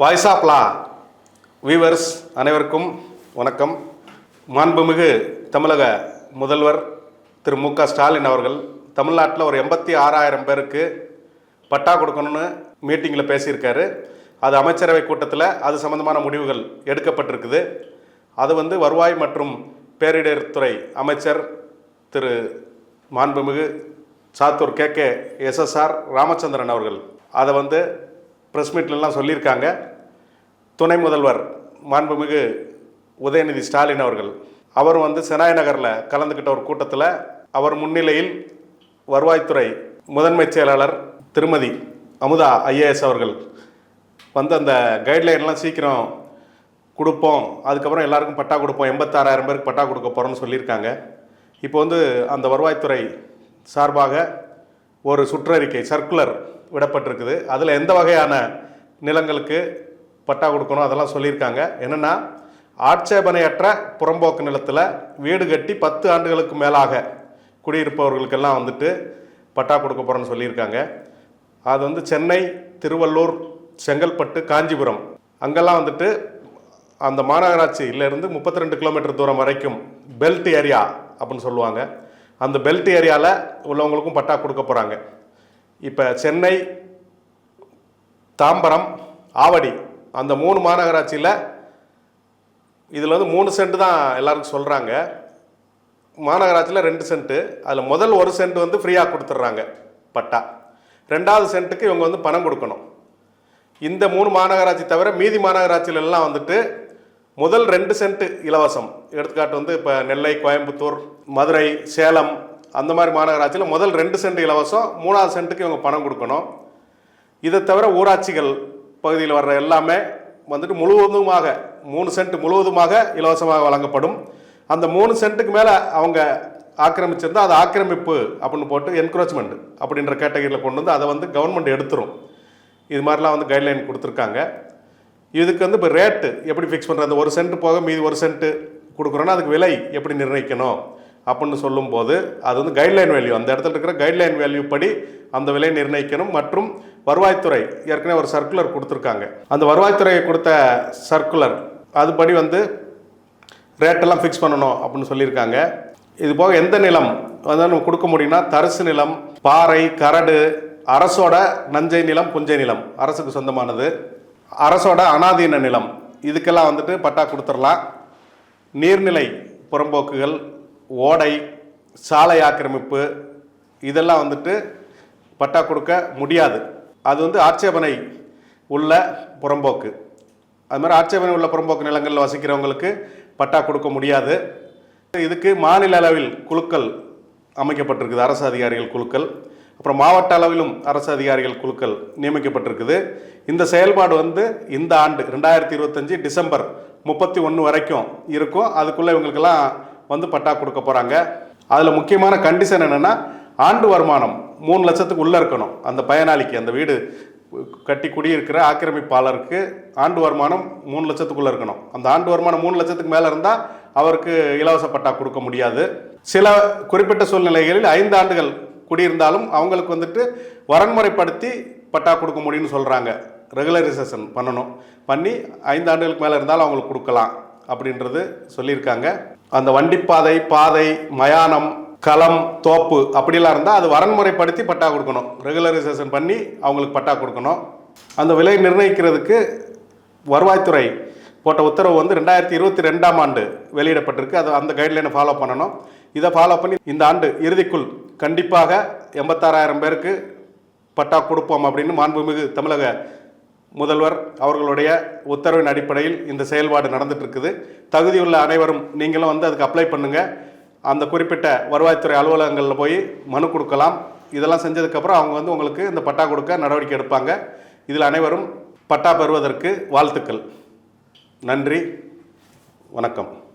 Voice of law viewers அனைவருக்கும் வணக்கம். மாண்புமிகு தமிழக முதல்வர் திரு மு.க. ஸ்டாலின் அவர்கள் தமிழ்நாட்டில் ஒரு 86,000 பேருக்கு பட்டா கொடுக்கணும்னு மீட்டிங்கில் பேசியிருக்காரு. அது அமைச்சரவை கூட்டத்தில் அது சம்பந்தமான முடிவுகள் எடுக்கப்பட்டிருக்குது. அது வருவாய் மற்றும் பேரிடர் துறை அமைச்சர் திரு மாண்புமிகு சாத்தூர் KK.SSR ராமச்சந்திரன் அவர்கள் அதை ப்ரெஸ் மீட்லலாம் சொல்லியிருக்காங்க. துணை முதல்வர் மாண்புமிகு உதயநிதி ஸ்டாலின் அவர்கள் அவரும் செனாய் நகரில் கலந்துக்கிட்ட ஒரு கூட்டத்தில் அவர் முன்னிலையில் வருவாய்த்துறை முதன்மை செயலாளர் திருமதி அமுதா IAS அவர்கள் அந்த கைட்லைன்லாம் சீக்கிரம் கொடுப்போம், அதுக்கப்புறம் எல்லாருக்கும் பட்டா கொடுப்போம், 86,000 பேருக்கு பட்டா கொடுக்க போகிறோம்னு சொல்லியிருக்காங்க. இப்போ அந்த வருவாய்த்துறை சார்பாக ஒரு சுற்றறிக்கை சர்க்குலர் விடப்பட்டிருக்குது. அதில் எந்த வகையான நிலங்களுக்கு பட்டா கொடுக்கணும் அதெல்லாம் சொல்லியிருக்காங்க. என்னென்னா, ஆட்சேபனையற்ற புறம்போக்கு நிலத்தில் வீடு கட்டி 10 ஆண்டுகளுக்கு மேலாக குடியிருப்பவர்களுக்கெல்லாம் பட்டா கொடுக்க போகிறோன்னு சொல்லியிருக்காங்க. அது சென்னை, திருவள்ளூர், செங்கல்பட்டு, காஞ்சிபுரம் அங்கெல்லாம் அந்த மாநகராட்சியிலேருந்து 32 கிலோமீட்டர் தூரம் வரைக்கும் பெல்ட் ஏரியா அப்படின்னு சொல்லுவாங்க. அந்த பெல்ட் ஏரியாவில் உள்ளவங்களுக்கும் பட்டா கொடுக்க போகிறாங்க. இப்போ சென்னை, தாம்பரம், ஆவடி அந்த 3 மாநகராட்சியில் இதில் 3 சென்ட் தான் எல்லாருக்கும் சொல்கிறாங்க. மாநகராட்சியில் 2 சென்ட்டு, அதில் முதல் 1 சென்ட் ஃப்ரீயாக கொடுத்துட்றாங்க பட்டா. 2வது சென்ட்டுக்கு இவங்க பணம் கொடுக்கணும். இந்த 3 மாநகராட்சி தவிர மீதி மாநகராட்சியிலெல்லாம் முதல் 2 சென்ட் இலவசம். எடுத்துக்காட்டு இப்போ நெல்லை, கோயம்புத்தூர், மதுரை, சேலம் அந்த மாதிரி மாநகராட்சியில் முதல் 2 சென்ட் இலவசம், 3வது சென்ட்டுக்கு இவங்க பணம் கொடுக்கணும். இதை தவிர ஊராட்சிகள் பகுதியில் வர்ற எல்லாமே முழுவதுமாக 3 சென்ட் முழுவதுமாக இலவசமாக வழங்கப்படும். அந்த 3 சென்ட்டுக்கு மேலே அவங்க ஆக்கிரமிச்சிருந்தால் அது ஆக்கிரமிப்பு அப்படின்னு போட்டு என்க்ரோச்மெண்ட் அப்படின்ற கேட்டகரியில் கொண்டு அதை கவர்மெண்ட் எடுத்துரும். இது மாதிரிலாம் கைட்லைன் கொடுத்துருக்காங்க. இதுக்கு இப்போ ரேட்டு எப்படி ஃபிக்ஸ் பண்ணுறது, அந்த 1 சென்ட் போக மீதி 1 சென்ட் கொடுக்குறோன்னா அதுக்கு விலை எப்படி நிர்ணயிக்கணும் அப்படின்னு சொல்லும்போது அது கைட்லைன் வேல்யூ, அந்த இடத்துல இருக்கிற கைட்லைன் வேல்யூ படி அந்த விலை நிர்ணயிக்கணும். மற்றும் வருவாய்த்துறை ஏற்கனவே ஒரு சர்க்குலர் கொடுத்துருக்காங்க. அந்த வருவாய்த்துறையை கொடுத்த சர்க்குலர் அதுபடி ரேட்டெல்லாம் ஃபிக்ஸ் பண்ணணும் அப்படின்னு சொல்லியிருக்காங்க. இது போக எந்த நிலம் நம்ம கொடுக்க முடியும்னா, தரிசு நிலம், பாறை, கரடு, அரசோட நஞ்சை நிலம், புஞ்சை நிலம் அரசுக்கு சொந்தமானது, அரசோட அனாதீன நிலம் இதுக்கெல்லாம் பட்டா கொடுத்துடலாம். நீர்நிலை புறம்போக்குகள், ஓடை, சாலை ஆக்கிரமிப்பு இதெல்லாம் பட்டா கொடுக்க முடியாது. அது ஆட்சேபனை உள்ள புறம்போக்கு. அது மாதிரி ஆட்சேபனை உள்ள புறம்போக்கு நிலங்களில் வசிக்கிறவங்களுக்கு பட்டா கொடுக்க முடியாது. இதுக்கு மாநில அளவில் குழுக்கள் அமைக்கப்பட்டிருக்குது, அரசு அதிகாரிகள் குழுக்கள். அப்புறம் மாவட்ட அளவிலும் அரசு அதிகாரிகள் குழுக்கள் நியமிக்கப்பட்டிருக்குது. இந்த செயல்பாடு இந்த ஆண்டு 2025 டிசம்பர் 31 வரைக்கும் இருக்கும். அதுக்குள்ளே இவங்களுக்கெல்லாம் பட்டா கொடுக்க போகிறாங்க. அதில் முக்கியமான கண்டிஷன் என்னென்னா, ஆண்டு வருமானம் 3 லட்சத்துக்கு உள்ளே இருக்கணும். அந்த பயனாளிக்கு, அந்த வீடு கட்டி குடியிருக்கிற ஆக்கிரமிப்பாளருக்கு ஆண்டு வருமானம் 3 லட்சத்துக்குள்ளே இருக்கணும். அந்த ஆண்டு வருமானம் 3 லட்சத்துக்கு மேலே இருந்தால் அவருக்கு இலவச பட்டா கொடுக்க முடியாது. சில குறிப்பிட்ட சூழ்நிலைகளில் 5 ஆண்டுகள் குடியிருந்தாலும் அவங்களுக்கு வரன்முறைப்படுத்தி பட்டா கொடுக்க முடியும்னு சொல்கிறாங்க. ரெகுலரைசேஷன் பண்ணி 5 ஆண்டுகளுக்கு மேலே இருந்தாலும் அவங்களுக்கு கொடுக்கலாம் அப்படின்றது சொல்லியிருக்காங்க. அந்த வண்டிப்பாதை, பாதை, மயானம், களம், தோப்பு அப்படிலாம் இருந்தால் அது வரன்முறைப்படுத்தி பட்டா கொடுக்கணும். ரெகுலரைசேஷன் பண்ணி அவங்களுக்கு பட்டா கொடுக்கணும். அந்த விலை நிர்ணயிக்கிறதுக்கு வருவாய்த்துறை போட்ட உத்தரவு 2022ஆம் ஆண்டு வெளியிடப்பட்டிருக்கு. அது அந்த கைட்லைனை ஃபாலோ பண்ணணும். இதை ஃபாலோ பண்ணி இந்த ஆண்டு இறுதிக்குள் கண்டிப்பாக 86,000 பேருக்கு பட்டா கொடுப்போம் அப்படின்னு மாண்புமிகு தமிழக முதல்வர் அவர்களுடைய உத்தரவின் அடிப்படையில் இந்த செயல்பாடு நடந்துட்டு இருக்குது. தகுதியுள்ள அனைவரும் நீங்களும் அதுக்கு அப்ளை பண்ணுங்கள். அந்த குறிப்பிட்ட வருவாய்த்துறை அலுவலகங்களில் போய் மனு கொடுக்கலாம். இதெல்லாம் செஞ்சதுக்கப்புறம் அவங்க உங்களுக்கு இந்த பட்டா கொடுக்க நடவடிக்கை எடுப்பாங்க. இதில் அனைவரும் பட்டா பெறுவதற்கு வாழ்த்துக்கள். நன்றி, வணக்கம்.